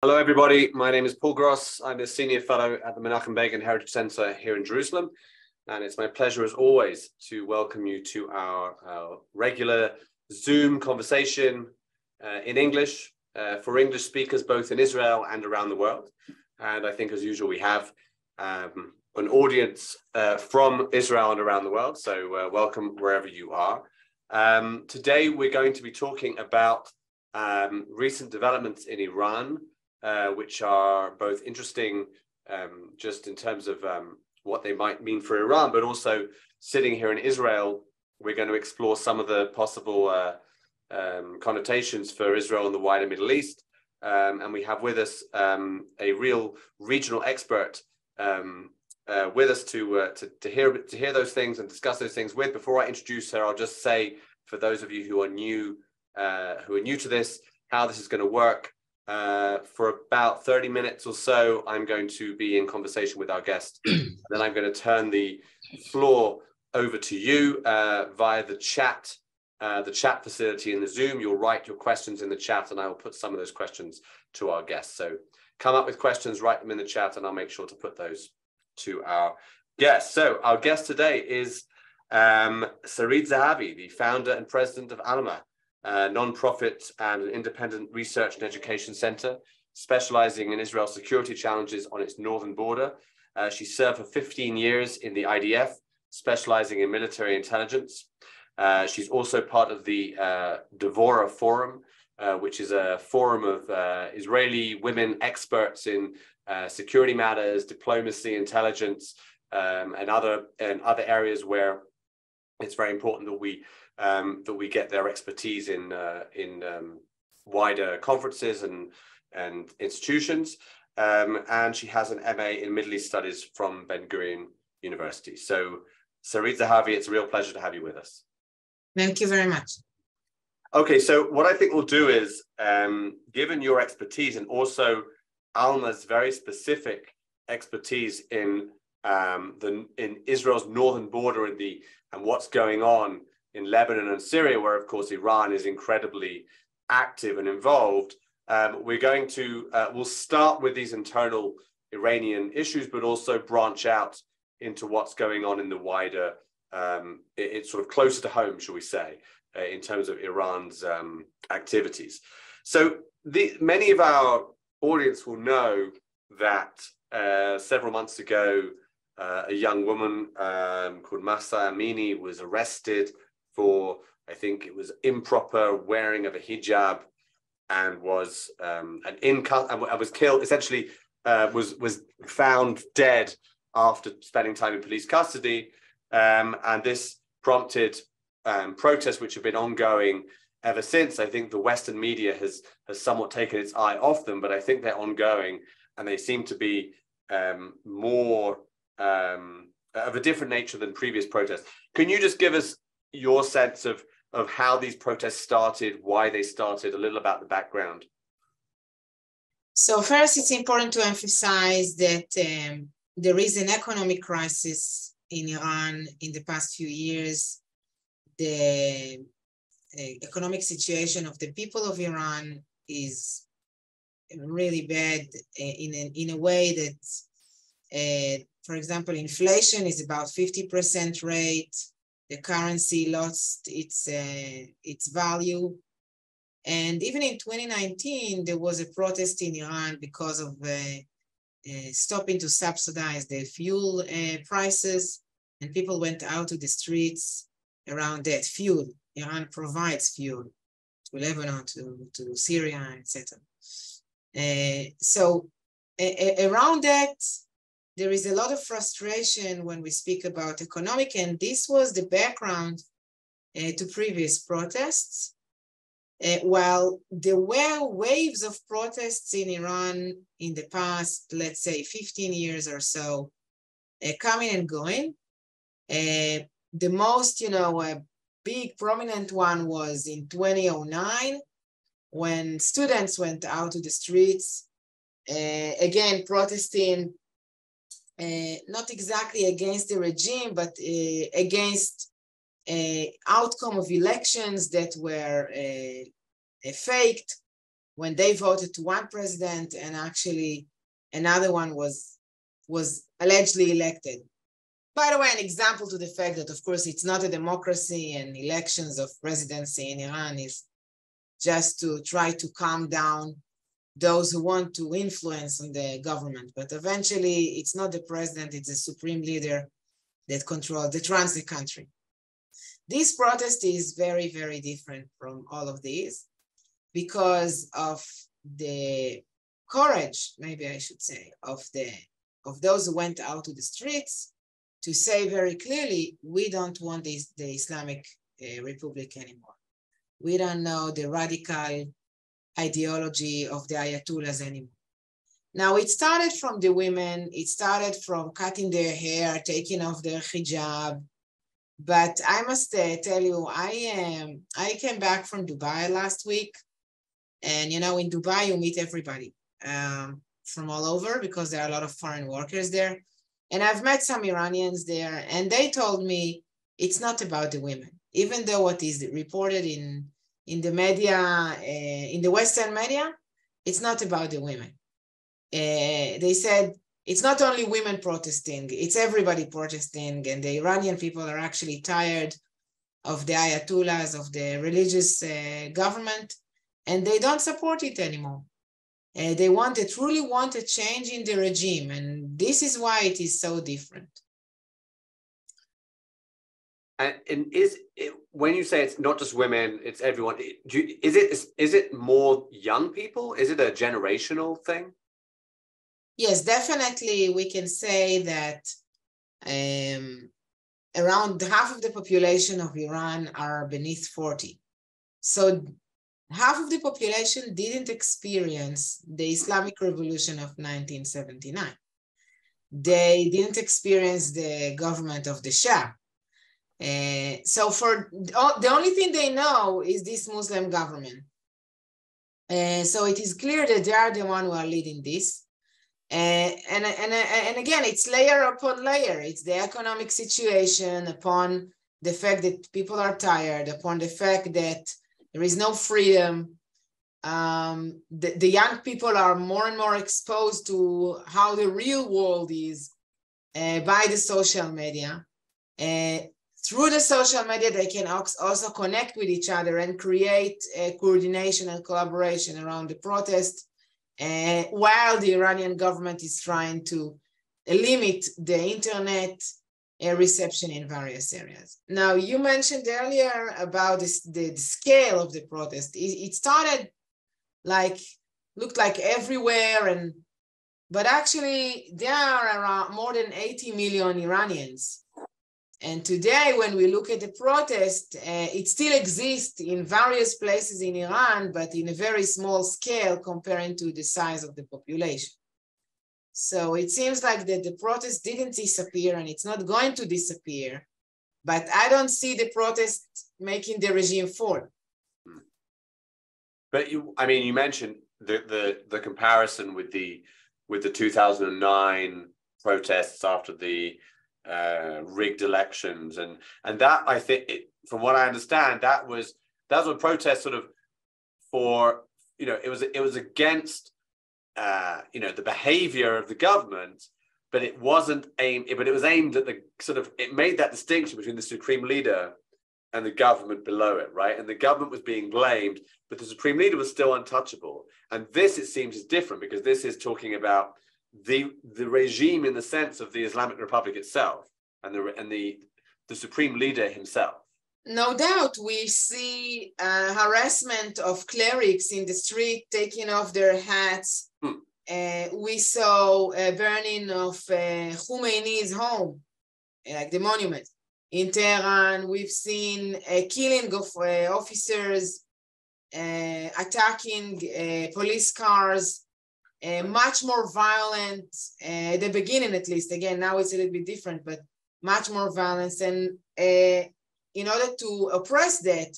Hello, everybody. My name is Paul Gross. I'm a senior fellow at the Menachem Begin Heritage Center here in Jerusalem. And it's my pleasure, as always, to welcome you to our regular Zoom conversation in English for English speakers, both in Israel and around the world. And I think, as usual, we have an audience from Israel and around the world. So welcome wherever you are. Today, we're going to be talking about recent developments in Iran, which are both interesting just in terms of what they might mean for Iran, but also sitting here in Israel, we're going to explore some of the possible connotations for Israel and the wider Middle East. And we have with us a real regional expert with us to hear those things and discuss those things with. Before I introduce her, I'll just say, for those of you who are new to this, how this is going to work. For about 30 minutes or so, I'm going to be in conversation with our guest. Then I'm going to turn the floor over to you via the chat facility in the Zoom. You'll write your questions in the chat, and I will put some of those questions to our guests. So come up with questions, write them in the chat, and I'll make sure to put those to our guests. So our guest today is Sarit Zehavi, the founder and president of Alma, a non-profit and an independent research and education center specializing in Israel's security challenges on its northern border. She served for 15 years in the IDF, specializing in military intelligence. She's also part of the Devora Forum, which is a forum of Israeli women experts in security matters, diplomacy, intelligence, and other areas where it's very important that we get their expertise in wider conferences and institutions. And she has an MA in Middle East Studies from Ben-Gurion University. So, Sarit Zehavi, it's a real pleasure to have you with us. Thank you very much. Okay, so what I think we'll do is, given your expertise and also Alma's very specific expertise in Israel's northern border and what's going on in Lebanon and Syria, where, of course, Iran is incredibly active and involved, we'll start with these internal Iranian issues, but also branch out into what's going on in the wider, it's sort of closer to home, shall we say, in terms of Iran's activities. So many of our audience will know that several months ago, a young woman called Mahsa Amini was arrested for, I think it was improper wearing of a hijab, and was was killed. Essentially, was found dead after spending time in police custody, and this prompted protests which have been ongoing ever since. I think the Western media has somewhat taken its eye off them, but I think they're ongoing, and they seem to be more of a different nature than previous protests. Can you just give us your sense of how these protests started, why they started, a little about the background? So first, it's important to emphasize that there is an economic crisis in Iran in the past few years. The economic situation of the people of Iran is really bad in a way that, for example, inflation is about 50% rate. The currency lost its value. And even in 2019, there was a protest in Iran because of stopping to subsidize the fuel prices, and people went out to the streets around that fuel. Iran provides fuel to Lebanon, to Syria, etc. So around that, there is a lot of frustration when we speak about economic, and this was the background to previous protests. While there were waves of protests in Iran in the past, let's say 15 years or so, coming and going, the most, big prominent one was in 2009, when students went out to the streets, again, protesting, not exactly against the regime, but against outcome of elections that were faked, when they voted to one president and actually another one was allegedly elected. By the way, an example to the fact that, of course, it's not a democracy, and elections of presidency in Iran is just to try to calm down those who want to influence on the government. But eventually, it's not the president, it's the supreme leader that runs the country. This protest is very, very different from all of these because of the courage, maybe I should say, of those who went out to the streets to say very clearly, we don't want the Islamic Republic anymore. We don't know the radical ideology of the Ayatollahs anymore. Now, it started from the women. It started from cutting their hair, taking off their hijab. But I must tell you, I came back from Dubai last week. And, you know, in Dubai, you meet everybody from all over because there are a lot of foreign workers there. And I've met some Iranians there, and they told me it's not about the women, even though what is reported in the media, in the Western media, it's not about the women. They said it's not only women protesting, it's everybody protesting, and the Iranian people are actually tired of the Ayatollahs, of the religious government, and they don't support it anymore. They truly want a change in the regime, and this is why it is so different. And when you say it's not just women, it's everyone, is it more young people? Is it a generational thing? Yes, definitely. We can say that around half of the population of Iran are beneath 40. So half of the population didn't experience the Islamic Revolution of 1979. They didn't experience the government of the Shah. So the only thing they know is this Muslim government. So it is clear that they are the one who are leading this. And again, it's layer upon layer. It's the economic situation, upon the fact that people are tired, upon the fact that there is no freedom. The young people are more and more exposed to how the real world is by the social media. Through the social media, they can also connect with each other and create coordination and collaboration around the protest, while the Iranian government is trying to limit the internet reception in various areas. Now, you mentioned earlier about the scale of the protest. It started looked like everywhere, but actually there are around more than 80 million Iranians. And today, when we look at the protest, it still exists in various places in Iran, but in a very small scale comparing to the size of the population. So it seems like that the protest didn't disappear, and it's not going to disappear, but I don't see the protest making the regime fall. But you mentioned the comparison with the 2009 protests after the rigged elections, and that, I think, from what I understand, that was a protest sort of for, it was against the behavior of the government, but it was aimed at it made that distinction between the supreme leader and the government below it, right? And the government was being blamed, but the supreme leader was still untouchable. And this, it seems, is different, because this is talking about the regime in the sense of the Islamic Republic itself and the supreme leader himself. No doubt, we see harassment of clerics in the street taking off their hats. We saw burning of Khomeini's home, like the monument. In Tehran, we've seen a killing of officers, attacking police cars, much more violent, at the beginning at least. Again, now it's a little bit different, but much more violence. And in order to oppress that,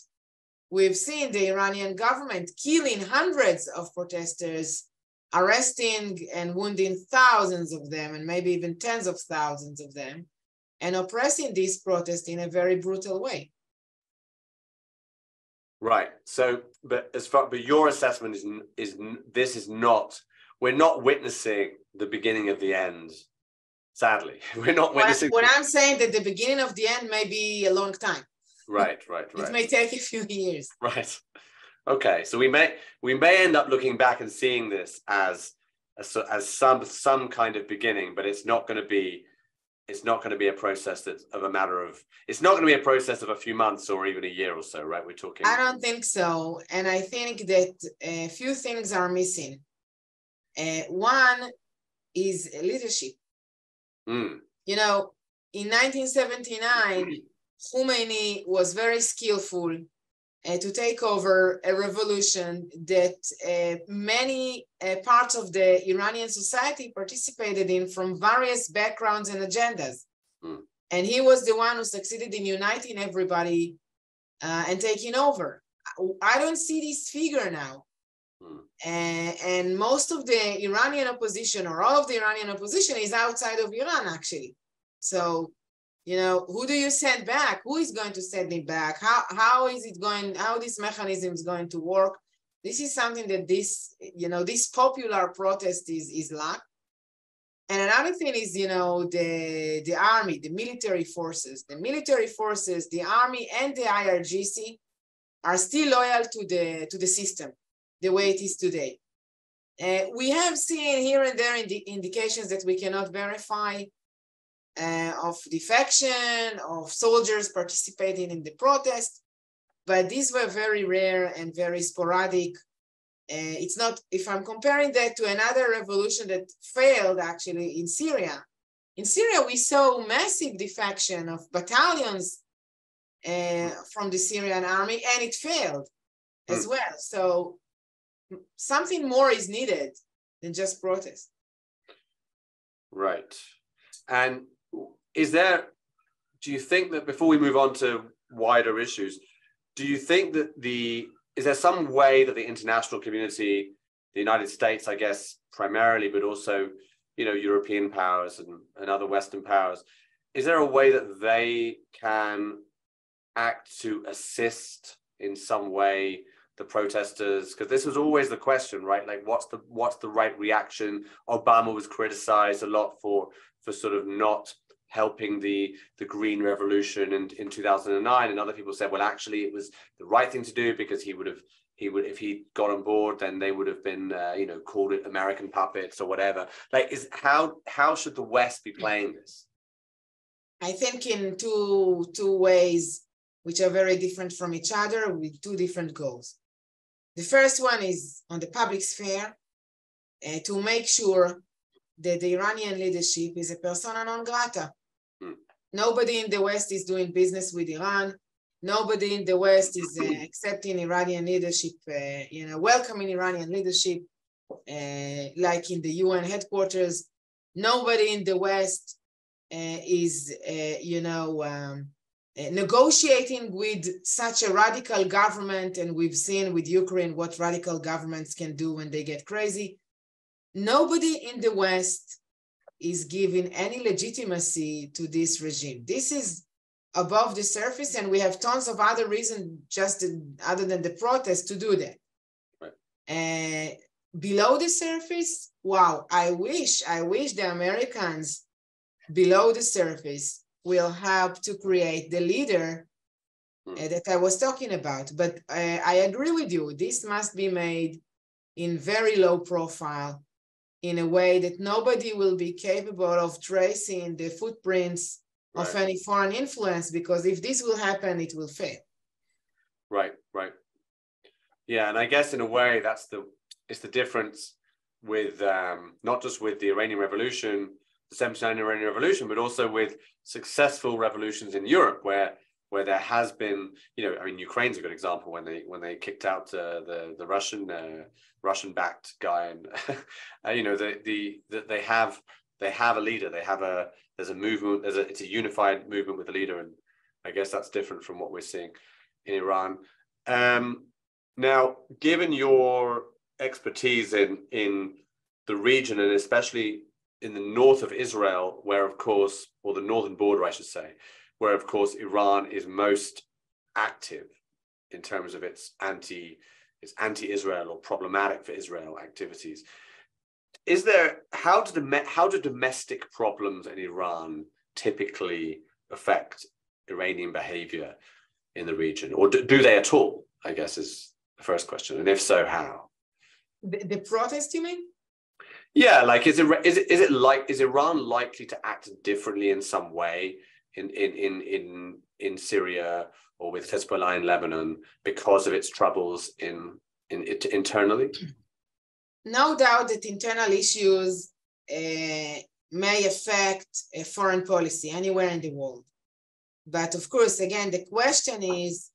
we've seen the Iranian government killing hundreds of protesters, arresting and wounding thousands of them, and maybe even tens of thousands of them, and oppressing these protests in a very brutal way. Right. So, but your assessment is this is not, we're not witnessing the beginning of the end. Sadly, we're not witnessing. What I'm saying that the beginning of the end may be a long time. Right. It may take a few years. Right. Okay. So we may end up looking back and seeing this as some kind of beginning, but it's not going to be a process that's of a matter of, it's not going to be a process of a few months or even a year or so, right? We're talking. I don't think so. And I think that a few things are missing. One is leadership. You know, in 1979, Khomeini was very skillful to take over a revolution that many parts of the Iranian society participated in from various backgrounds and agendas. And he was the one who succeeded in uniting everybody and taking over. I don't see this figure now. And most of the Iranian opposition, or all of the Iranian opposition, is outside of Iran, actually. So, you know, who do you send back? Who is going to send it back? How is it going? How this mechanism is going to work? This is something that this popular protest is lack. And another thing is, you know, the army, the military forces, the army and the IRGC are still loyal to the system, the way it is today. We have seen here and there indications that we cannot verify of defection, of soldiers participating in the protest, but these were very rare and very sporadic. It's not, if I'm comparing that to another revolution that failed actually in Syria. In Syria, we saw massive defection of battalions from the Syrian army, and it failed as well. So something more is needed than just protest. Right. And do you think that, before we move on to wider issues, do you think that is there some way that the international community, the United States, I guess, primarily, but also, you know, European powers and other Western powers, is there a way that they can act to assist in some way the protesters? Because this was always the question, right? Like, what's the right reaction? Obama was criticized a lot for sort of not helping the Green Revolution in 2009, and other people said, well, actually, it was the right thing to do, because he would if he got on board, then they would have been called it American puppets or whatever. Like, how should the West be playing this? I think in two ways, which are very different from each other, with two different goals. The first one is on the public sphere, to make sure that the Iranian leadership is a persona non grata. Nobody in the West is doing business with Iran. Nobody in the West is accepting Iranian leadership, welcoming Iranian leadership, like in the UN headquarters. Nobody in the West is, negotiating with such a radical government. And we've seen with Ukraine what radical governments can do when they get crazy. Nobody in the West is giving any legitimacy to this regime. This is above the surface, and we have tons of other reasons other than the protest to do that. Right. Below the surface, wow, I wish the Americans below the surface will help to create the leader that I was talking about. But I agree with you, this must be made in very low profile, in a way that nobody will be capable of tracing the footprints of any foreign influence, because if this will happen, it will fail. Right. Yeah, and I guess in a way it's the difference with not just with the Iranian Revolution, the 79 Iranian Revolution, but also with successful revolutions in Europe, where there has been, Ukraine's a good example, when they kicked out the Russian-backed guy, and they have a leader, there's a movement, it's a unified movement with a leader, and I guess that's different from what we're seeing in Iran. Now, given your expertise in the region, and especially in the north of Israel, where of course, or the northern border, I should say, where of course Iran is most active, in terms of its anti-Israel or problematic for Israel activities. How do domestic problems in Iran typically affect Iranian behavior in the region, or do they at all, I guess, is the first question, and if so, how? The protest, you mean? Yeah, like is Iran likely to act differently in some way in Syria or with Hezbollah in Lebanon because of its troubles internally? No doubt that internal issues may affect foreign policy anywhere in the world. But of course, again, the question is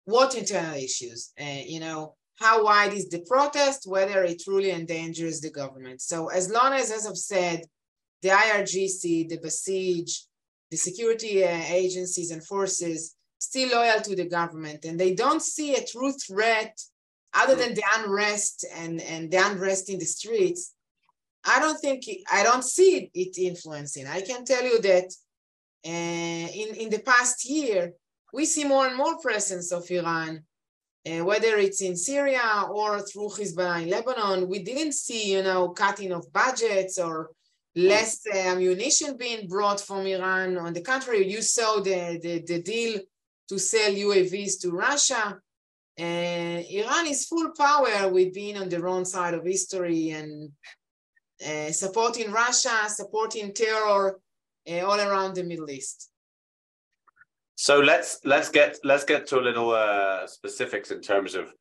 what internal issues? How wide is the protest, whether it truly endangers the government. So as long as I've said, the IRGC, the Basij, the security agencies and forces still loyal to the government, and they don't see a true threat other than the unrest and the unrest in the streets, I don't see it influencing. I can tell you that in the past year, we see more and more presence of Iran, whether it's in Syria or through Hezbollah in Lebanon. We didn't see, cutting of budgets or less ammunition being brought from Iran. On the contrary, you saw the deal to sell UAVs to Russia. Iran is full power with being on the wrong side of history and supporting Russia, supporting terror all around the Middle East. So let's get to a little specifics in terms of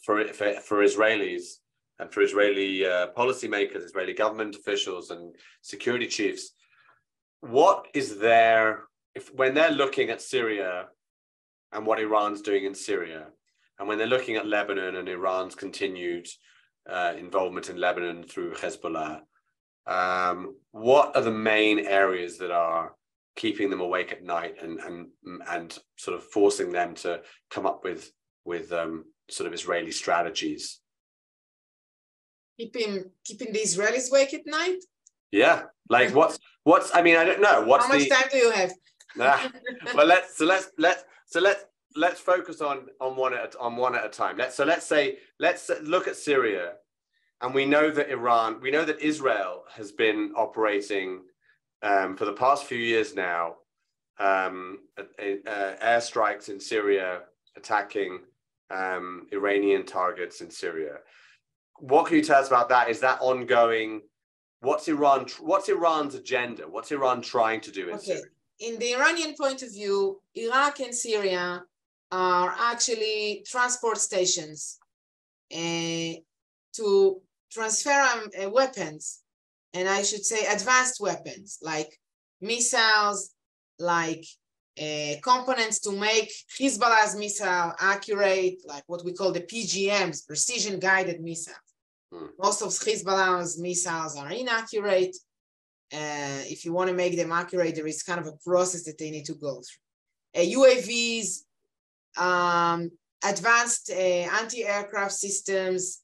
for Israelis and for Israeli policymakers, Israeli government officials, and security chiefs. What is there when they're looking at Syria and what Iran's doing in Syria, and when they're looking at Lebanon and Iran's continued involvement in Lebanon through Hezbollah? What are the main areas that are keeping them awake at night and sort of forcing them to come up with sort of Israeli strategies? Keeping the Israelis awake at night? Yeah, like what's I mean, I don't know. How much time do you have? Well, let's focus on one at a time. Let's look at Syria, and we know that Israel has been operating for the past few years now, airstrikes in Syria, attacking Iranian targets in Syria. What can you tell us about that? Is that ongoing? What's Iran's agenda? What's Iran trying to do in Syria? In the Iranian point of view, Iraq and Syria are actually transport stations to transfer weapons, and I should say advanced weapons like missiles, like components to make Hezbollah's missile accurate, like what we call the PGMs, precision guided missiles. Most of Hezbollah's missiles are inaccurate. If you want to make them accurate, there is kind of a process that they need to go through. UAVs, advanced anti-aircraft systems,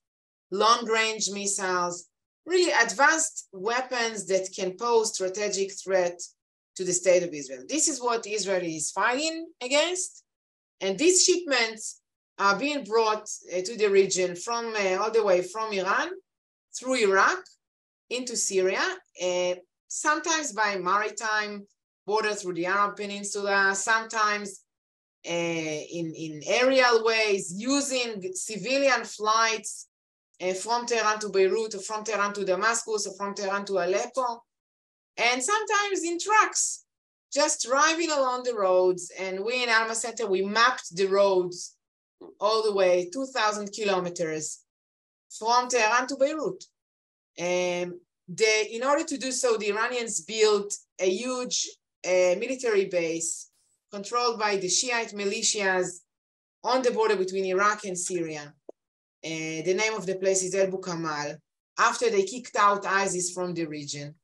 long-range missiles, really advanced weapons that can pose strategic threat to the state of Israel. This is what Israel is fighting against. And these shipments are being brought to the region from all the way from Iran through Iraq into Syria, sometimes by maritime border through the Arab Peninsula, sometimes in aerial ways, using civilian flights from Tehran to Beirut, or from Tehran to Damascus, or from Tehran to Aleppo, and sometimes in trucks, just driving along the roads. And we in Alma Center, we mapped the roads all the way 2,000 kilometers from Tehran to Beirut. In order to do so, the Iranians built a huge military base controlled by the Shiite militias on the border between Iraq and Syria. The name of the place is El Bukamal, after they kicked out ISIS from the region.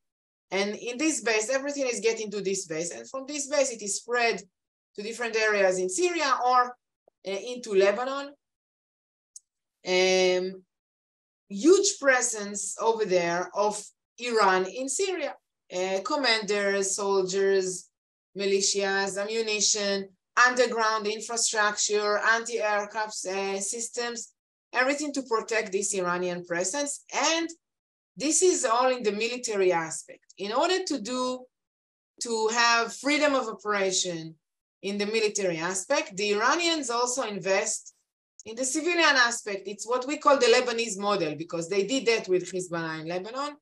And in this base, everything is getting to this base. And from this base, it is spread to different areas in Syria or into Lebanon. Huge presence over there of Iran in Syria. Commanders, soldiers, militias, ammunition, underground infrastructure, anti-aircraft systems, everything to protect this Iranian presence. And this is all in the military aspect. In order to have freedom of operation in the military aspect, the Iranians also invest in the civilian aspect. It's what we call the Lebanese model, because they did that with Hezbollah in Lebanon,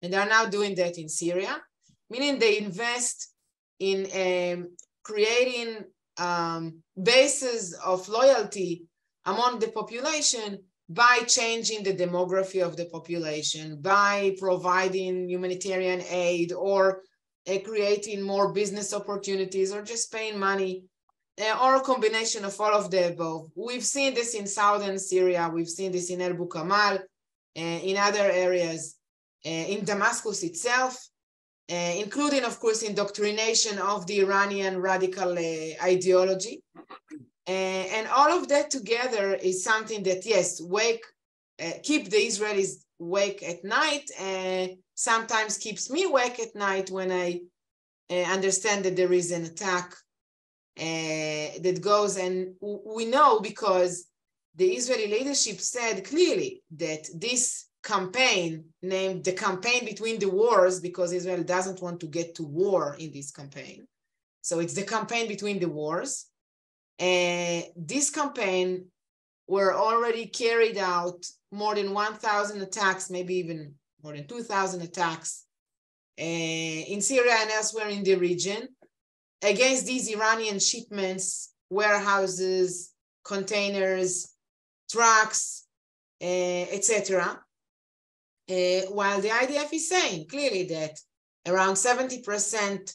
and they are now doing that in Syria, meaning they invest in creating bases of loyalty among the population by changing the demography of the population, by providing humanitarian aid, or creating more business opportunities, or just paying money, or a combination of all of the above. We've seen this in southern Syria. We've seen this in Abu Kamal, in other areas, in Damascus itself, including, of course, indoctrination of the Iranian radical ideology. And all of that together is something that, yes, keep the Israelis awake at night, and sometimes keeps me awake at night when I understand that there is an attack that goes. And we know, because the Israeli leadership said clearly that this campaign, named the campaign between the wars, because Israel doesn't want to get to war in this campaign. So it's the campaign between the wars. This campaign were already carried out more than 1,000 attacks, maybe even more than 2,000 attacks in Syria and elsewhere in the region against these Iranian shipments, warehouses, containers, trucks, etc. While the IDF is saying clearly that around 70%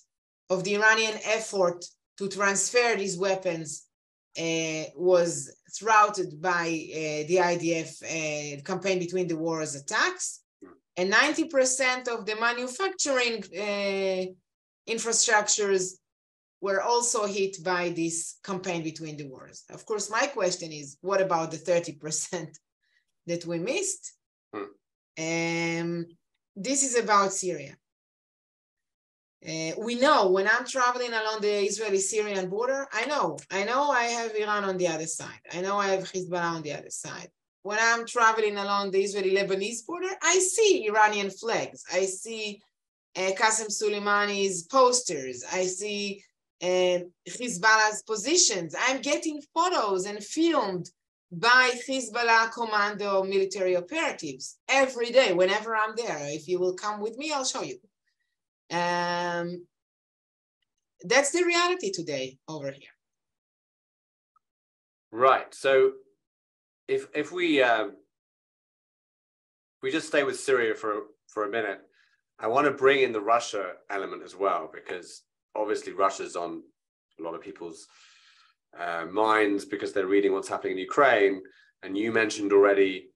of the Iranian effort to transfer these weapons was thwarted by the IDF campaign between the wars attacks, and 90% of the manufacturing infrastructures were also hit by this campaign between the wars. Of course, my question is, what about the 30% that we missed? This is about Syria. We know when I'm traveling along the Israeli-Syrian border, I know I have Iran on the other side. I know I have Hezbollah on the other side. When I'm traveling along the Israeli-Lebanese border, I see Iranian flags. I see Qasem Soleimani's posters. I see Hezbollah's positions. I'm getting photos and filmed by Hezbollah commando military operatives every day, whenever I'm there. If you will come with me, I'll show you. That's the reality today over here. Right. So if we just stay with Syria for a minute, I want to bring in the Russia element as well, because obviously Russia's on a lot of people's minds because they're reading what's happening in Ukraine. And you mentioned already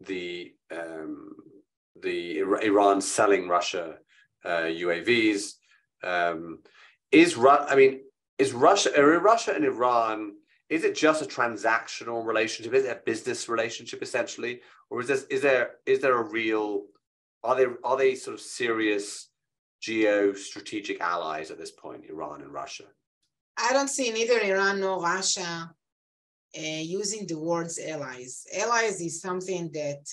the Iran selling Russia UAVs. Is Russia and Iran, is it just a transactional relationship? Is it a business relationship essentially, or is there a real, are they sort of serious geostrategic allies at this point, Iran and Russia? I don't see neither Iran nor Russia using the words allies. Allies is something that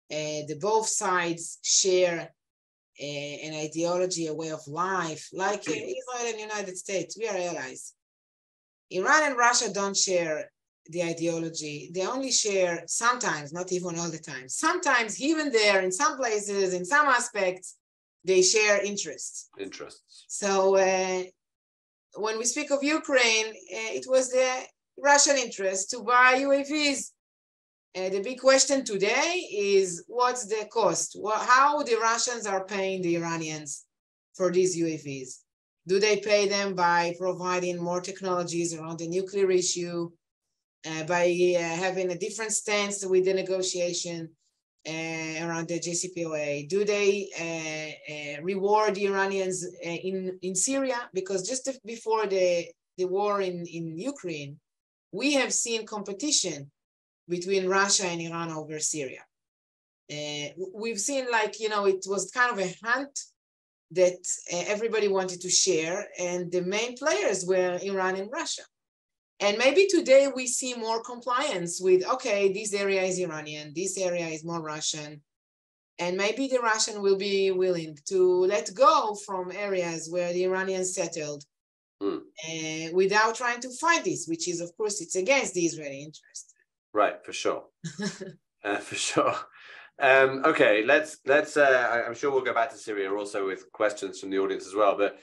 the both sides share an ideology, a way of life, like Israel and the United States. We are allies. Iran and Russia don't share the ideology. They only share sometimes, not even all the time. Sometimes here and there, in some places, in some aspects, they share interests. So when we speak of Ukraine, it was the Russian interest to buy UAVs. The big question today is, what's the cost? How the Russians are paying the Iranians for these UAVs? Do they pay them by providing more technologies around the nuclear issue, by having a different stance with the negotiation around the JCPOA? Do they reward the Iranians in Syria? Because just before the war in Ukraine, we have seen competition between Russia and Iran over Syria. We've seen, it was kind of a hunt that everybody wanted to share, and the main players were Iran and Russia. And maybe today we see more compliance with, okay, this area is Iranian, this area is more Russian, and maybe the Russian will be willing to let go from areas where the Iranians settled without trying to fight this, which is, of course, it's against the Israeli interest. Right, for sure. For sure. Okay, let's. I'm sure we'll go back to Syria also with questions from the audience as well. But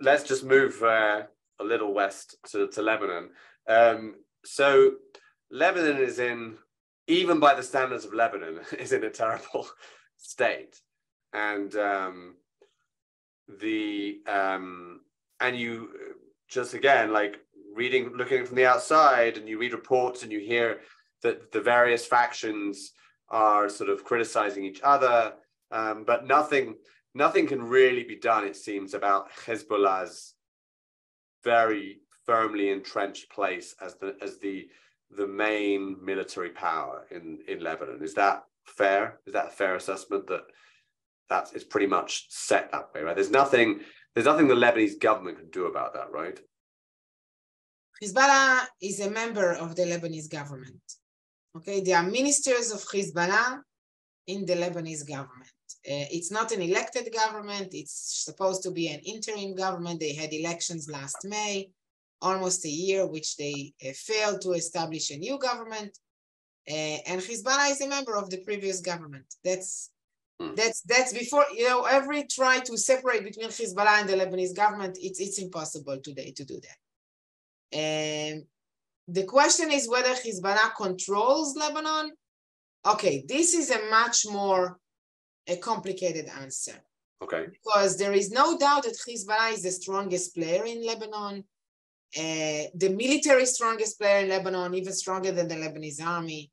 let's just move a little west to Lebanon. So Lebanon is in, even by the standards of Lebanon, is in a terrible state, and and you just again like looking from the outside, and you read reports and you hear that the various factions are sort of criticizing each other, but nothing can really be done, it seems, about Hezbollah's very firmly entrenched place as the main military power in Lebanon. Is that fair? Is that a fair assessment that it's pretty much set that way, right? There's nothing the Lebanese government can do about that, right? Hezbollah is a member of the Lebanese government. Okay, there are ministers of Hezbollah in the Lebanese government. It's not an elected government. It's supposed to be an interim government. They had elections last May, almost a year, which they failed to establish a new government. And Hezbollah is a member of the previous government. That's before, every try to separate between Hezbollah and the Lebanese government, it's impossible today to do that. The question is whether Hezbollah controls Lebanon. Okay, this is a much more complicated answer. Okay. Because there is no doubt that Hezbollah is the strongest player in Lebanon, the military strongest player in Lebanon, even stronger than the Lebanese army.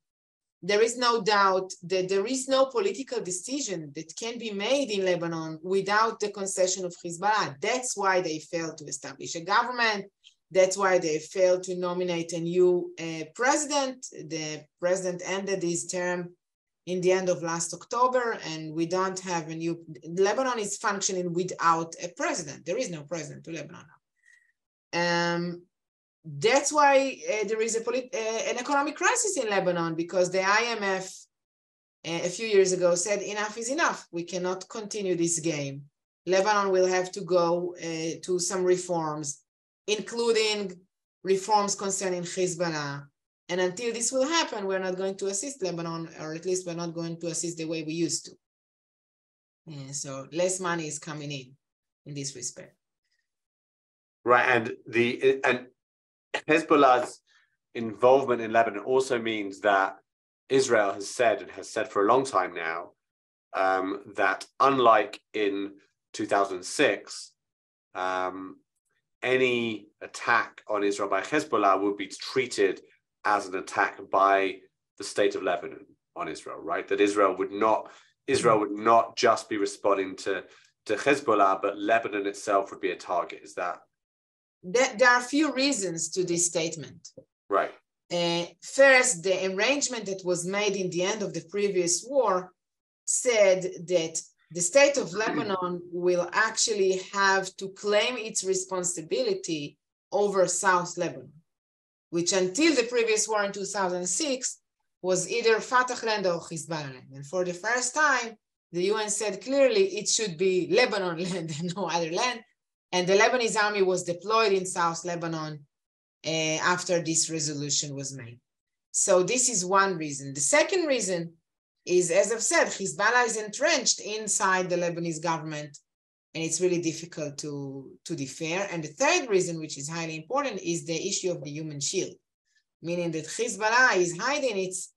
There is no doubt that there is no political decision that can be made in Lebanon without the concession of Hezbollah. That's why they failed to establish a government. That's why they failed to nominate a new president. The president ended his term in the end of last October, and we don't have a new, Lebanon is functioning without a president. There is no president to Lebanon now. That's why there is an economic crisis in Lebanon, because the IMF a few years ago said enough is enough. We cannot continue this game. Lebanon will have to go to some reforms, including reforms concerning Hezbollah. And until this will happen, we're not going to assist Lebanon, or at least we're not going to assist the way we used to. So less money is coming in this respect. Right, and Hezbollah's involvement in Lebanon also means that Israel has said for a long time now, that unlike in 2006, any attack on Israel by Hezbollah would be treated as an attack by the state of Lebanon on Israel, right? That Israel would not just be responding to Hezbollah, but Lebanon itself would be a target. Is that? There are a few reasons to this statement. Right. First, the arrangement that was made in the end of the previous war said that the state of Lebanon will actually have to claim its responsibility over South Lebanon, which until the previous war in 2006 was either Fatah land or Hezbollah land. And for the first time, the UN said clearly it should be Lebanon land and no other land. And the Lebanese army was deployed in South Lebanon after this resolution was made. So this is one reason. The second reason is, as I've said, Hezbollah is entrenched inside the Lebanese government, and it's really difficult to defer. And the third reason, which is highly important, is the issue of the human shield, meaning that Hezbollah is hiding its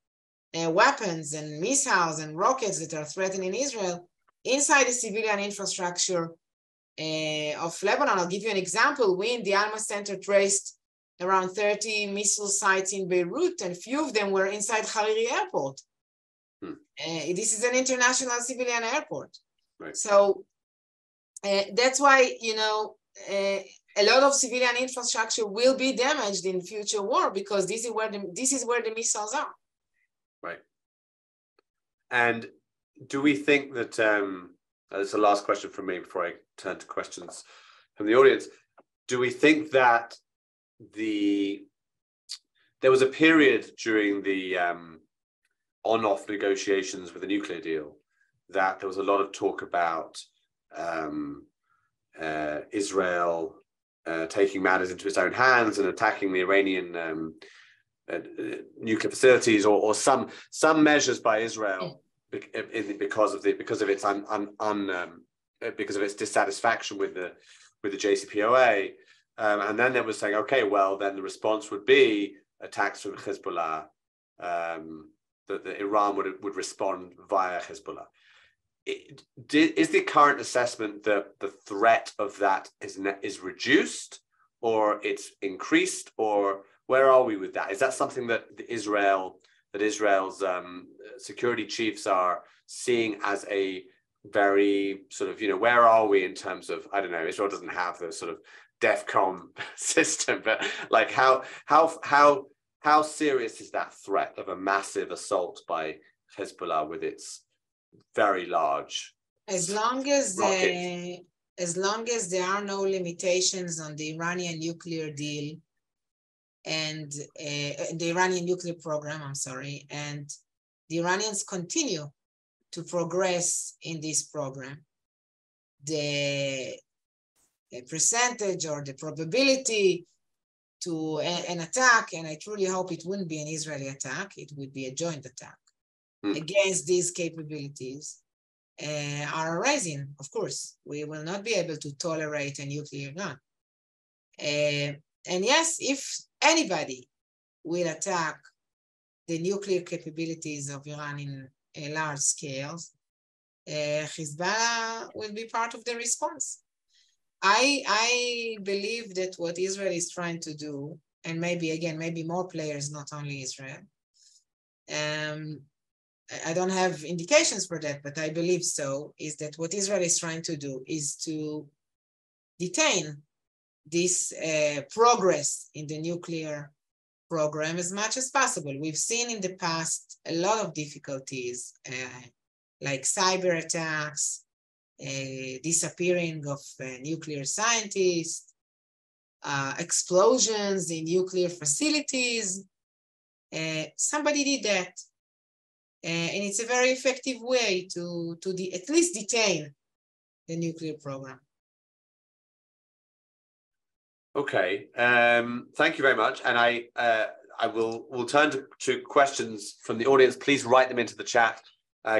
weapons and missiles and rockets that are threatening Israel inside the civilian infrastructure of Lebanon. I'll give you an example. We in the Alma Center traced around 30 missile sites in Beirut, and few of them were inside Hariri Airport. This is an international civilian airport. Right. So that's why, a lot of civilian infrastructure will be damaged in future war, because this is where the missiles are. Right. And do we think that That's the last question from me before I turn to questions from the audience. Do we think that there was a period during the on-off negotiations with the nuclear deal that there was a lot of talk about Israel taking matters into its own hands and attacking the Iranian nuclear facilities, or some measures by Israel because of its dissatisfaction with the JCPOA, and then they were saying, okay, well, then the response would be attacks from Hezbollah, that Iran would respond via Hezbollah. Is the current assessment that the threat of that is reduced, or it's increased, or where are we with that? Is that something that Israel's security chiefs are seeing as a very sort of, where are we in terms of, I don't know, Israel doesn't have the sort of DEFCON system, but like how serious is that threat of a massive assault by Hezbollah with its very large as long as there are no limitations on the Iranian nuclear deal and the Iranian nuclear program, and the Iranians continue to progress in this program, the percentage or the probability to an attack, and I truly hope it wouldn't be an Israeli attack, it would be a joint attack against these capabilities, are rising, of course. We will not be able to tolerate a nuclear gun. And yes, if anybody will attack the nuclear capabilities of Iran in a large scale, Hezbollah will be part of the response. I believe that what Israel is trying to do, and maybe more players, not only Israel, I don't have indications for that, but I believe so, is that what Israel is trying to do is to detain this progress in the nuclear program as much as possible. We've seen in the past a lot of difficulties, like cyber attacks, disappearing of nuclear scientists, explosions in nuclear facilities. Somebody did that. And it's a very effective way to at least detain the nuclear program. Okay, thank you very much. And we'll turn to questions from the audience. Please write them into the chat.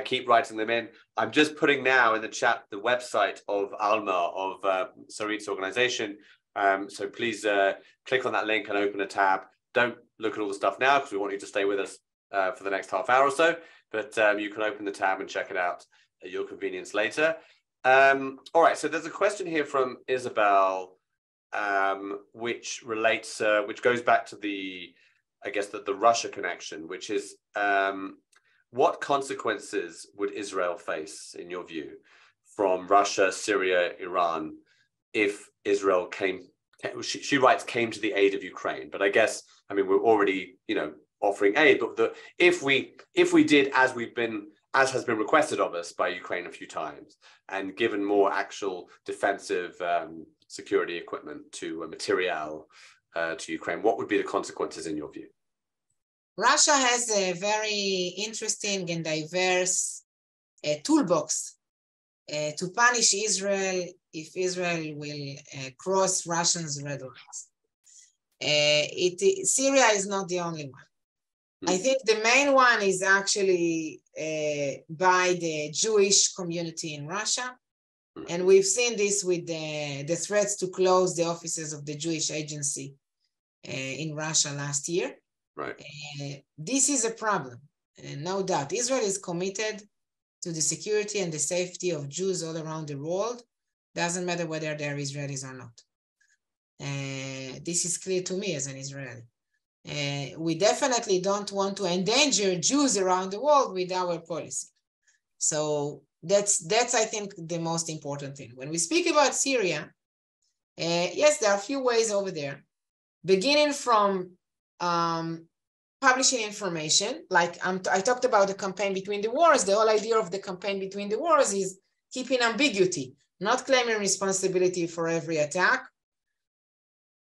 Keep writing them in. I'm just putting now in the chat the website of Alma, of Sarit's organization. So please click on that link and open a tab. Don't look at all the stuff now because we want you to stay with us for the next half hour or so. But you can open the tab and check it out at your convenience later. All right, so there's a question here from Isabel, which relates, which goes back to the Russia connection, which is what consequences would Israel face, in your view, from Russia, Syria, Iran, if Israel came to the aid of Ukraine? But I guess, we're already, offering aid, but if we did as has been requested of us by Ukraine a few times, and given more actual defensive security equipment to material to Ukraine, what would be the consequences in your view? Russia has a very interesting and diverse toolbox to punish Israel if Israel will cross Russia's red lines. Syria is not the only one. I think the main one is actually by the Jewish community in Russia. And we've seen this with the threats to close the offices of the Jewish agency in Russia last year. Right. This is a problem, no doubt. Israel is committed to the security and the safety of Jews all around the world. Doesn't matter whether they're Israelis or not. This is clear to me as an Israeli. We definitely don't want to endanger Jews around the world with our policy. So that's I think, the most important thing. When we speak about Syria, yes, there are a few ways over there, beginning from publishing information. Like I talked about the campaign between the wars. The whole idea of the campaign between the wars is keeping ambiguity, not claiming responsibility for every attack.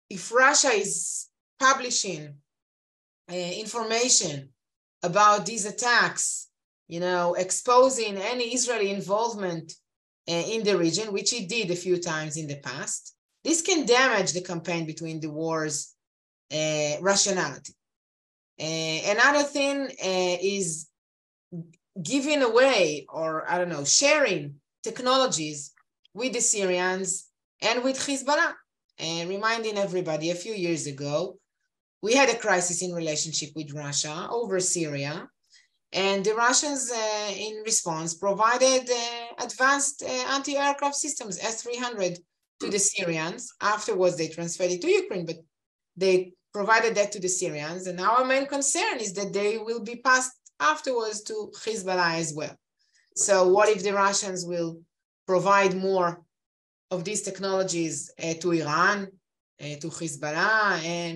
If Russia is publishing information about these attacks, exposing any Israeli involvement in the region, which it did a few times in the past, this can damage the campaign between the wars' rationality. Another thing is giving away, or sharing technologies with the Syrians and with Hezbollah. Reminding everybody, a few years ago, we had a crisis in relationship with Russia over Syria, and the Russians, in response, provided advanced anti-aircraft systems, S-300, to the Syrians. Afterwards, they transferred it to Ukraine, but they provided that to the Syrians. And our main concern is that they will be passed afterwards to Hezbollah as well. So what if the Russians will provide more of these technologies to Iran, to Hezbollah? And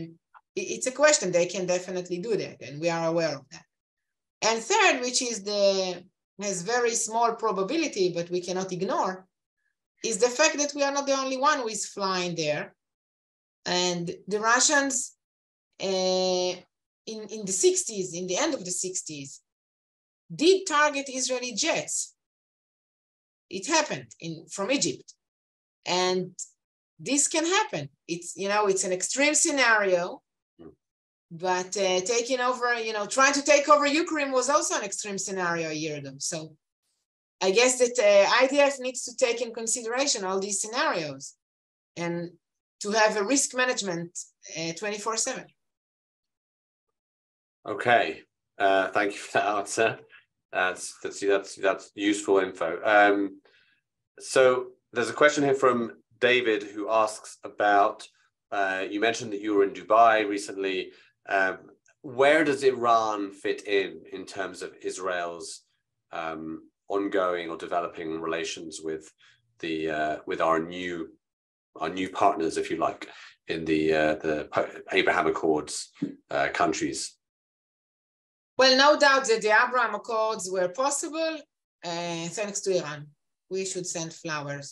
it's a question. They can definitely do that, and we are aware of that. And third, which has very small probability, but we cannot ignore, is the fact that we are not the only one who is flying there. And the Russians in the 60s, in the end of the 60s, did target Israeli jets. It happened from Egypt. And this can happen. It's an extreme scenario, but taking over, trying to take over Ukraine was also an extreme scenario a year ago. So I guess that IDF needs to take in consideration all these scenarios and to have a risk management 24/7. Okay, thank you for that answer. That's useful info. So there's a question here from David who asks about, you mentioned that you were in Dubai recently. Where does Iran fit in terms of Israel's ongoing or developing relations with our new partners, if you like, in the Abraham Accords countries? Well, no doubt that the Abraham Accords were possible thanks to Iran. We should send flowers.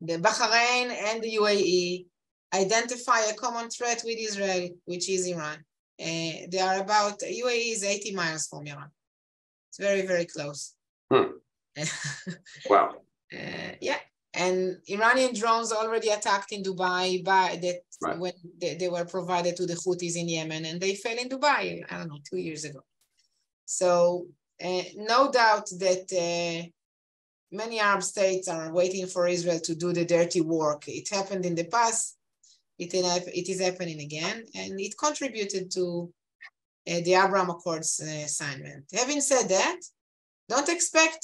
The Bahrain and the UAE identify a common threat with Israel, which is Iran. They are about, UAE is 80 miles from Iran. It's very, very close. Wow. Yeah. And Iranian drones already attacked in Dubai when they were provided to the Houthis in Yemen, and they fell in Dubai, 2 years ago. So no doubt that many Arab states are waiting for Israel to do the dirty work. It happened in the past. It is happening again, and it contributed to the Abraham Accords assignment. Having said that, don't expect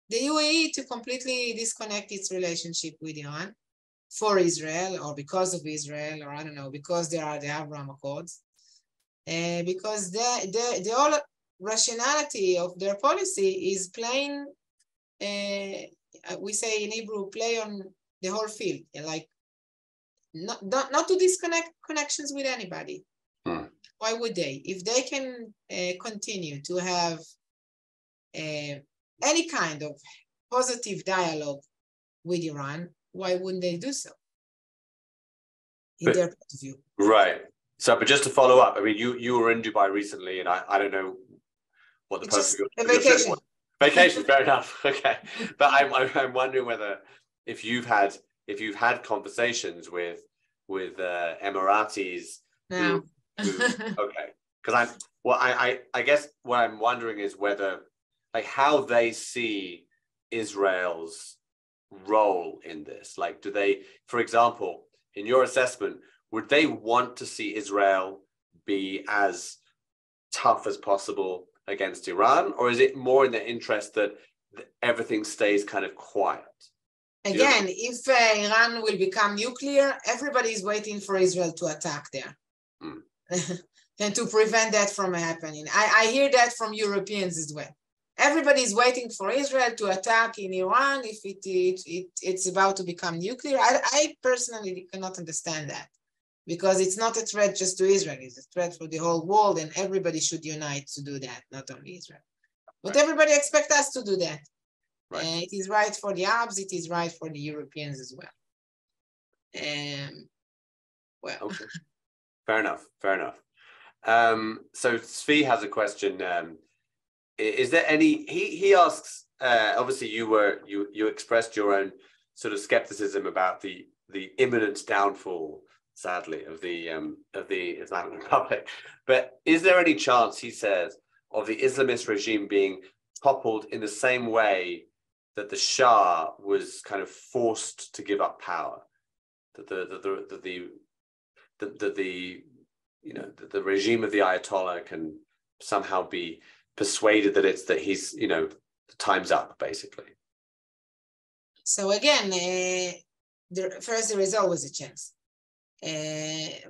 the UAE to completely disconnect its relationship with Iran for Israel, or because of Israel, or because there are the Abraham Accords, because the whole rationality of their policy is playing, we say in Hebrew, play on the whole field, like not to disconnect connections with anybody. Why would they? If they can continue to have any kind of positive dialogue with Iran, why wouldn't they do so? In their point of view. Right. So, but just to follow up, you were in Dubai recently, and I don't know what the purpose of your vacation. Vacation, fair enough. Okay, but I'm wondering whether if you've had conversations with Emiratis. No. Okay, because I guess what I'm wondering is whether, like, how they see Israel's role in this. Like, do they, for example, in your assessment, would they want to see Israel be as tough as possible against Iran, or is it more in their interest that everything stays kind of quiet? Again, if Iran will become nuclear, everybody is waiting for Israel to attack there. And to prevent that from happening. I hear that from Europeans as well. Everybody is waiting for Israel to attack in Iran if it's about to become nuclear. I personally cannot understand that, because it's not a threat just to Israel. It's a threat for the whole world, and everybody should unite to do that, not only Israel. But everybody expects us to do that. Right. It is right for the Arabs, it is right for the Europeans as well. Well. Okay. Fair enough. So Svi has a question. Is there any, he asks, obviously you expressed your own sort of skepticism about the imminent downfall, sadly, of the Islamic Republic. But is there any chance, he says, of the Islamist regime being toppled in the same way that the Shah was kind of forced to give up power? That the regime of the Ayatollah can somehow be persuaded that he's, time's up, basically. So again, first, there is always a chance.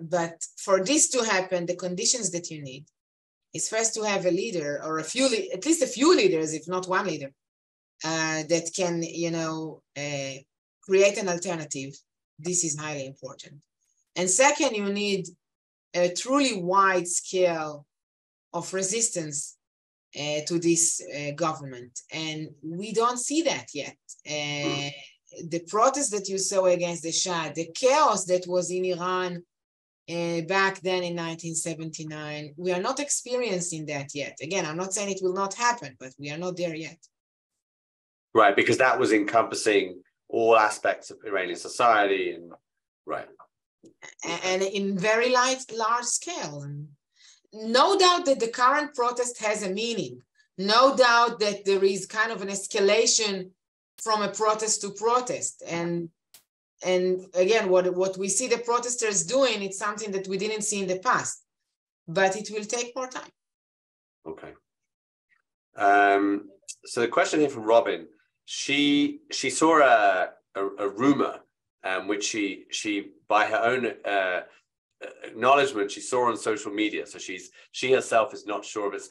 But for this to happen, the conditions that you need is first to have a leader or at least a few leaders, if not one leader, that can, create an alternative. This is highly important. And second, you need a truly wide scale of resistance to this government. And we don't see that yet. The protests that you saw against the Shah, the chaos that was in Iran back then in 1979, we are not experiencing that yet. Again, I'm not saying it will not happen, but we are not there yet. Right, because that was encompassing all aspects of Iranian society, and right. And in very large scale. No doubt that the current protest has a meaning. No doubt that there is kind of an escalation from a protest to protest. And again, what we see the protesters doing, it's something that we didn't see in the past, but it will take more time. Okay. So the question here from Robin, she saw a rumor, which she by her own acknowledgement, she saw on social media. So she herself is not sure of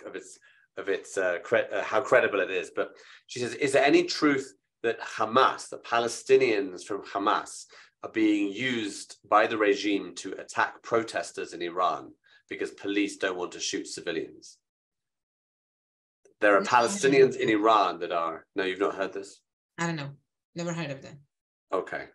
how credible it is, but she says, is there any truth that Hamas, the Palestinians from Hamas, are being used by the regime to attack protesters in Iran because police don't want to shoot civilians? There are Palestinians in Iran that are... No, you've not heard this? I don't know. Never heard of that. Okay.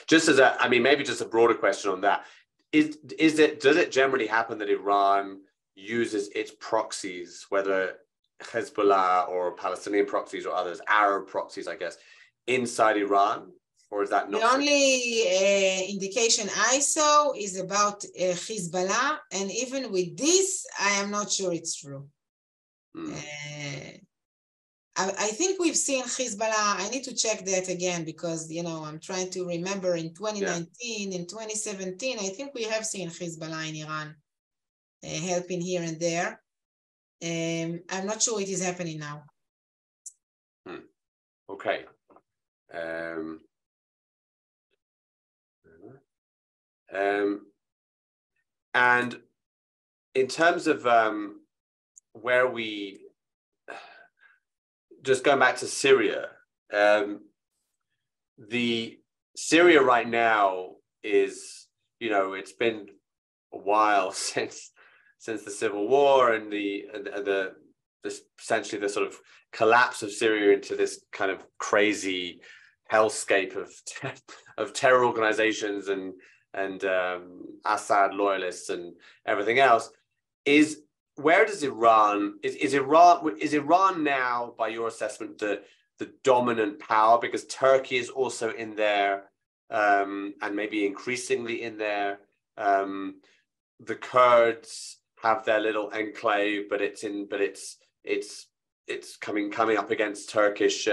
Just as maybe just a broader question on that. Does it generally happen that Iran uses its proxies, whether Hezbollah or Palestinian proxies or others, Arab proxies, I guess, inside Iran? Or is that not? The only indication I saw is about Hezbollah. And even with this, I am not sure it's true. I think we've seen Hezbollah. I need to check that again because, I'm trying to remember in 2019, in 2017, I think we have seen Hezbollah in Iran helping here and there. I'm not sure it is happening now. Okay. And in terms of where we, just going back to Syria, the Syria right now is, it's been a while since the civil war and essentially the sort of collapse of Syria into this kind of crazy hellscape of terror organizations and Assad loyalists and everything else. Where does Iran is Iran now, by your assessment, the dominant power, because Turkey is also in there and maybe increasingly in there. The Kurds have their little enclave, but it's coming up against Turkish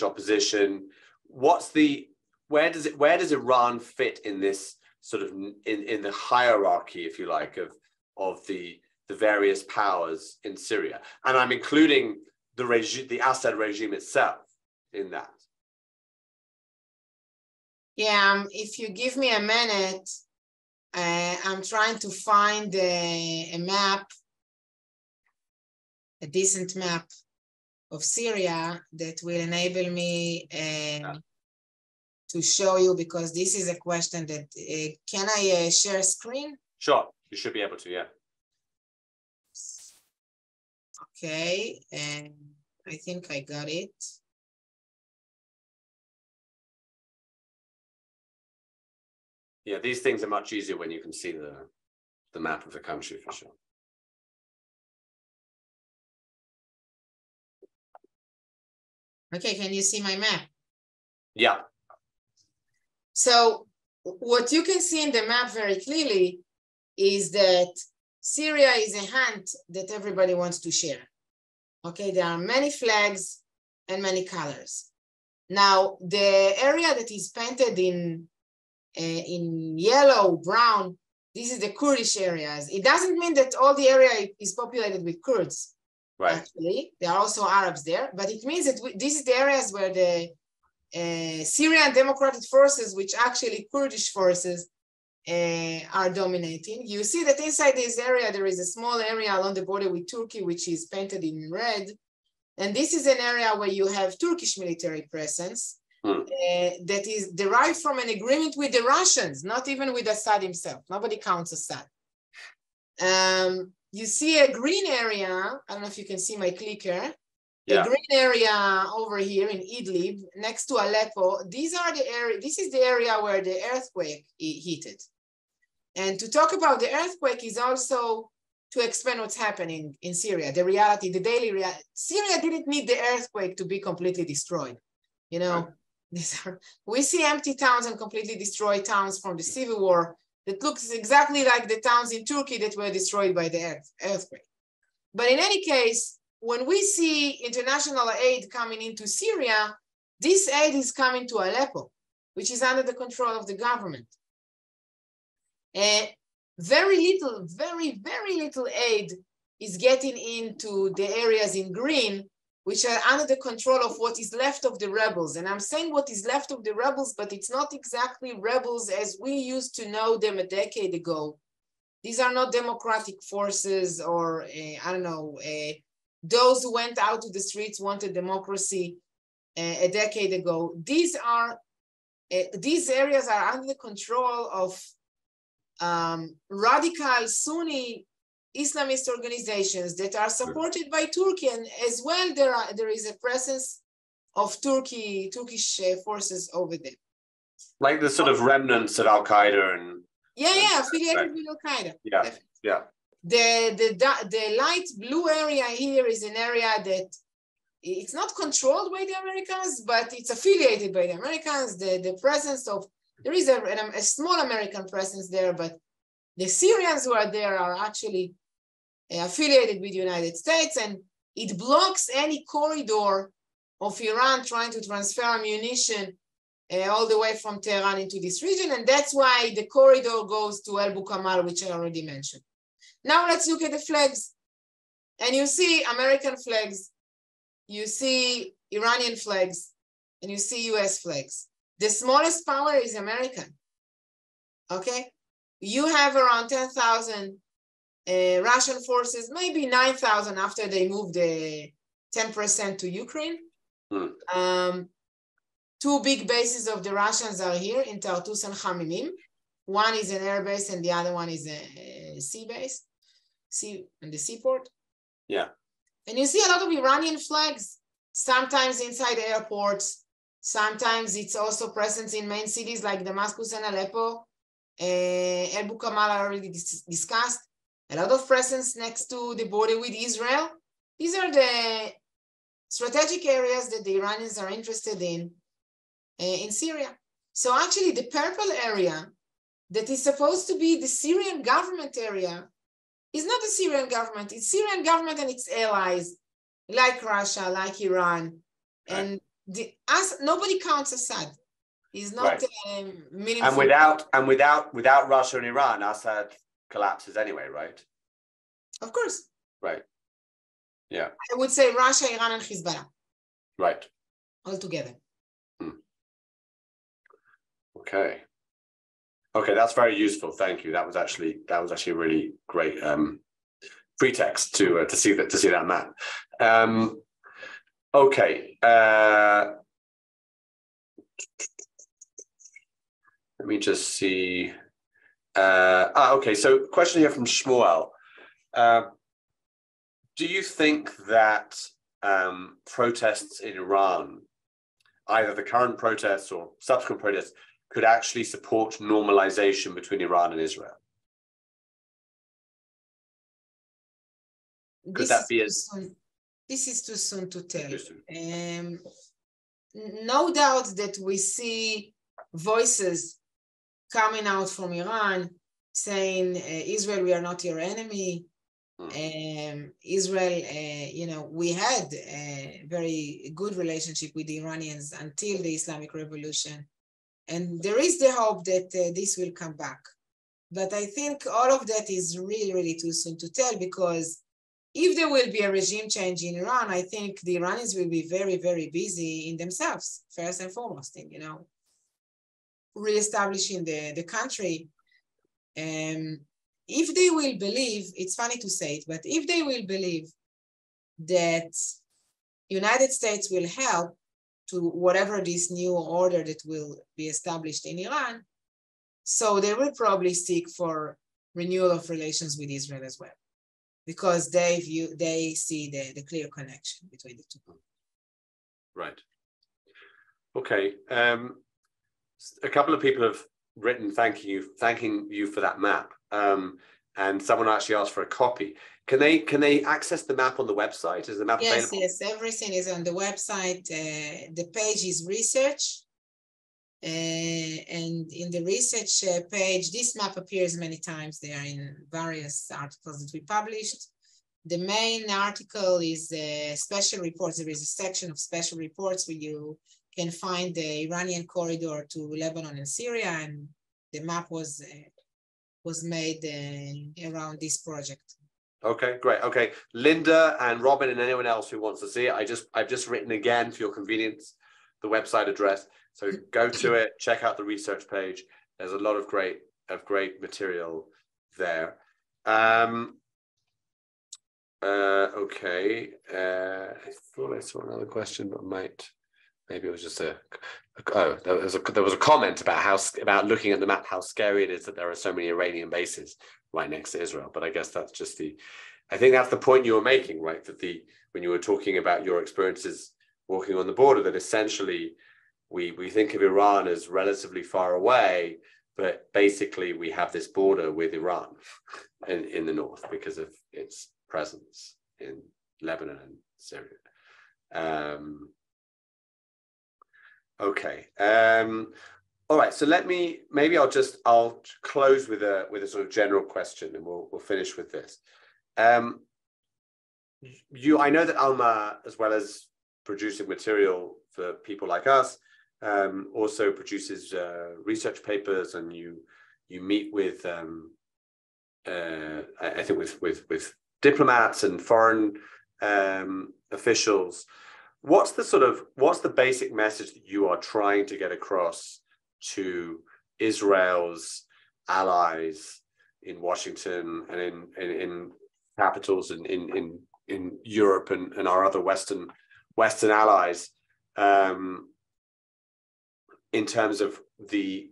opposition. Where does Iran fit in this sort of in the hierarchy, if you like, of the various powers in Syria? And I'm including the Assad regime itself in that. Yeah, if you give me a minute, I'm trying to find a map, a decent map of Syria that will enable me to show you, because this is a question that, can I share screen? Sure, you should be able to, yeah. Okay, and I think I got it. Yeah, these things are much easier when you can see the map of the country for sure. Okay, can you see my map? Yeah. So what you can see in the map very clearly is that Syria is a hand that everybody wants to share. Okay, there are many flags and many colors. Now, the area that is painted in yellow, brown, this is the Kurdish areas. It doesn't mean that all the area is populated with Kurds. Right. Actually, there are also Arabs there, but it means that this is the areas where the Syrian Democratic Forces, which actually Kurdish forces, are dominating. You see that inside this area, there is a small area along the border with Turkey, which is painted in red. And this is an area where you have Turkish military presence that is derived from an agreement with the Russians, not even with Assad himself. Nobody counts Assad. You see a green area. I don't know if you can see my clicker. Yeah. A green area over here in Idlib, next to Aleppo. These are the area. This is the area where the earthquake hit it. And to talk about the earthquake is also to explain what's happening in Syria, the reality, the daily reality. Syria didn't need the earthquake to be completely destroyed. You know, we see empty towns and completely destroyed towns from the civil war that looks exactly like the towns in Turkey that were destroyed by the earthquake. But in any case, when we see international aid coming into Syria, this aid is coming to Aleppo, which is under the control of the government. Very little, very, very little aid is getting into the areas in green, which are under the control of what is left of the rebels. And I'm saying what is left of the rebels, but it's not exactly rebels as we used to know them a decade ago. These are not democratic forces or, I don't know, those who went out to the streets wanted democracy a decade ago. These areas are under the control of radical Sunni Islamist organizations that are supported by Turkey, and as well there is a presence of Turkish forces over there. Like the sort of remnants of Al-Qaeda and affiliated with Al-Qaeda. Yeah, yeah. The light blue area here is an area that it's not controlled by the Americans, but it's affiliated by the Americans. The presence of, there is a small American presence there, but the Syrians who are there are actually affiliated with the United States, and it blocks any corridor of Iran trying to transfer ammunition all the way from Tehran into this region, and that's why the corridor goes to El Bukamal, which I already mentioned. Now let's look at the flags, and you see American flags, you see Iranian flags, and you see US flags. The smallest power is American, okay? You have around 10,000 Russian forces, maybe 9,000 after they moved 10% to Ukraine. Two big bases of the Russians are here in Tartus and Khamimim. One is an air base and the other one is a sea base, and the seaport. Yeah. And you see a lot of Iranian flags, sometimes inside airports, sometimes it's also present in main cities like Damascus and Aleppo. El Bukamal I already discussed. A lot of presence next to the border with Israel. These are the strategic areas that the Iranians are interested in Syria. So actually the purple area that is supposed to be the Syrian government area is not the Syrian government. It's Syrian government and its allies, like Russia, like Iran. Right. And nobody counts Assad. He's not meaningful. And without Russia and Iran, Assad collapses anyway, right? Of course. Right. Yeah. I would say Russia, Iran, and Hezbollah. Right. All together. Okay. Okay, that's very useful. Thank you. That was actually a really great pretext to see that map. Okay. Let me just see. Okay, so question here from Shmuel. Do you think that protests in Iran, either the current protests or subsequent protests, could actually support normalization between Iran and Israel? Could that be this is too soon to tell. No doubt that we see voices coming out from Iran saying, Israel, we are not your enemy. Israel, we had a very good relationship with the Iranians until the Islamic Revolution. And there is the hope that this will come back. But I think all of that is really, really too soon to tell, because if there will be a regime change in Iran, I think the Iranians will be very, very busy in themselves, first and foremost, in, reestablishing the country. If they will believe, it's funny to say it, but if they will believe that United States will help to whatever this new order that will be established in Iran, so they will probably seek for renewal of relations with Israel as well, because they see the clear connection between the two. Right. Okay. A couple of people have written thanking you for that map, and someone actually asked for a copy. Can they access the map on the website? Is the map available? Yes, everything is on the website. The page is research, and in the research page, this map appears many times. They are in various articles that we published. The main article is special reports. There is a section of special reports where you can find the Iranian corridor to Lebanon and Syria, and the map was made around this project. Okay, great. Okay, Linda and Robin and anyone else who wants to see it, I've just written again for your convenience the website address. So go to it, check out the research page. There's a lot of great material there. Okay. I thought I saw another question, but maybe it was just there was a comment about looking at the map, how scary it is that there are so many Iranian bases right next to Israel. But I guess that's just I think that's the point you were making, right? That when you were talking about your experiences walking on the border, that essentially we think of Iran as relatively far away, but basically we have this border with Iran in the north because of its presence in Lebanon and Syria. Okay. All right. So I'll close with a sort of general question, and we'll finish with this. I know that Alma, as well as producing material for people like us, also produces research papers, and you meet with I think with diplomats and foreign officials. What's the basic message that you are trying to get across to Israel's allies in Washington and in capitals in Europe and our other Western allies, in terms of the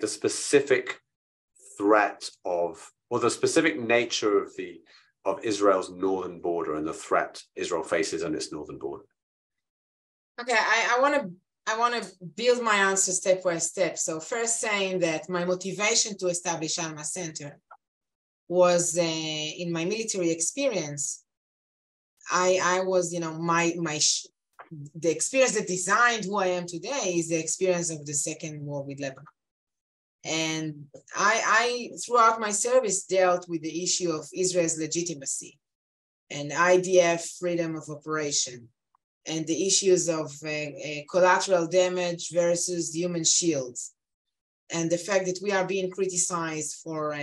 specific threat or the specific nature of Israel's northern border and the threat Israel faces on its northern border? Okay, I want to build my answer step by step. So first, saying that my motivation to establish Alma Center was in my military experience. I was, the experience that designed who I am today is the experience of the Second War with Lebanon. And I throughout my service, dealt with the issue of Israel's legitimacy and IDF freedom of operation, and the issues of collateral damage versus human shields, and the fact that we are being criticized for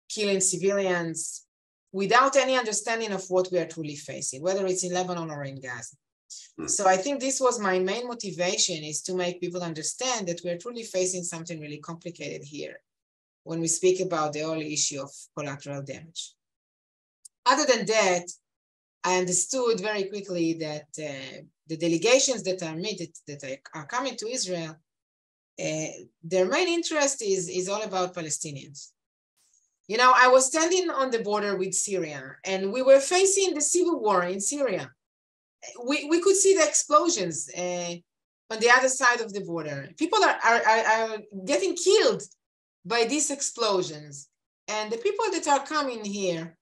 killing civilians without any understanding of what we are truly facing, whether it's in Lebanon or in Gaza. So I think this was my main motivation, is to make people understand that we're truly facing something really complicated here when we speak about the whole issue of collateral damage. Other than that, I understood very quickly that the delegations that are coming to Israel, their main interest is all about Palestinians. You know, I was standing on the border with Syria, and we were facing the civil war in Syria. We could see the explosions on the other side of the border. People are getting killed by these explosions. And the people that are coming here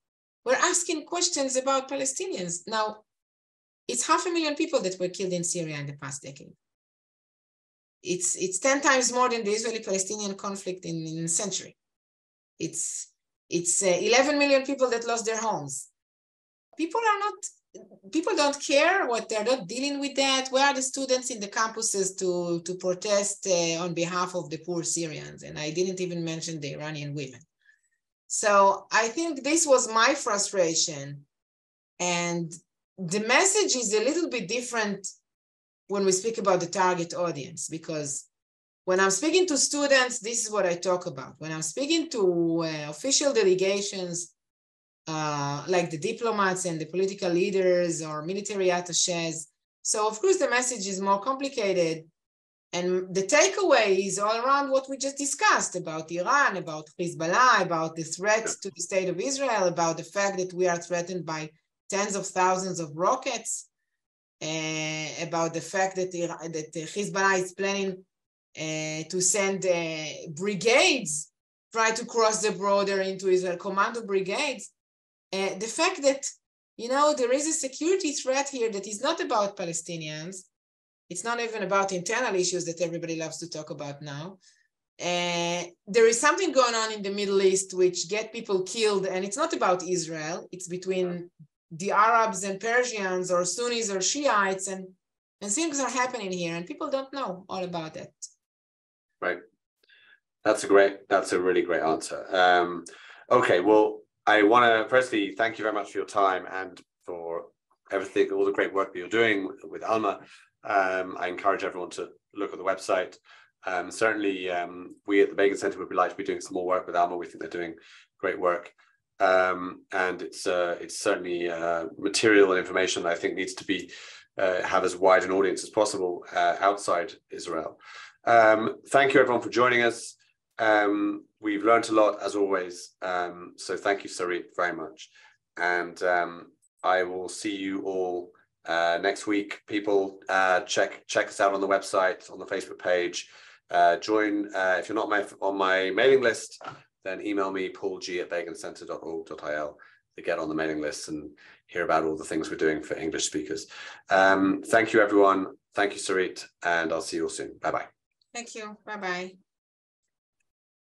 were asking questions about Palestinians. Now, it's 500,000 people that were killed in Syria in the past decade. It's 10 times more than the Israeli-Palestinian conflict in a century. It's 11 million people that lost their homes. People don't care what they're not dealing with that. Where are the students in the campuses to protest on behalf of the poor Syrians? And I didn't even mention the Iranian women. So I think this was my frustration. And the message is a little bit different when we speak about the target audience, because when I'm speaking to students, this is what I talk about. When I'm speaking to official delegations, like the diplomats and the political leaders or military attachés, so of course the message is more complicated. And the takeaway is all around what we just discussed about Iran, about Hezbollah, about the threat to the state of Israel, about the fact that we are threatened by tens of thousands of rockets, about the fact that Hezbollah is planning to send brigades, try to cross the border into Israel, commando brigades. The fact that, you know, there is a security threat here that is not about Palestinians. It's not even about internal issues that everybody loves to talk about now. There is something going on in the Middle East which get people killed, and it's not about Israel. It's between the Arabs and Persians, or Sunnis or Shiites, and things are happening here, and people don't know all about it. Right. That's a really great answer. Okay, well, I want to firstly thank you very much for your time and for everything, all the great work that you're doing with Alma. I encourage everyone to look at the website. Certainly, we at the Begin Center would be like to be doing some more work with Alma. We think they're doing great work. And it's certainly material and information that I think needs to be have as wide an audience as possible outside Israel. Thank you everyone for joining us. We've learned a lot as always. So thank you, Sarit, very much. And I will see you all next week. People, check us out on the website, on the Facebook page. Join, if you're not on my mailing list, then email me, paulg@begincenter.org.il, to get on the mailing list and hear about all the things we're doing for English speakers. Thank you, everyone. Thank you, Sarit, and I'll see you all soon. Bye-bye. Thank you. Bye-bye.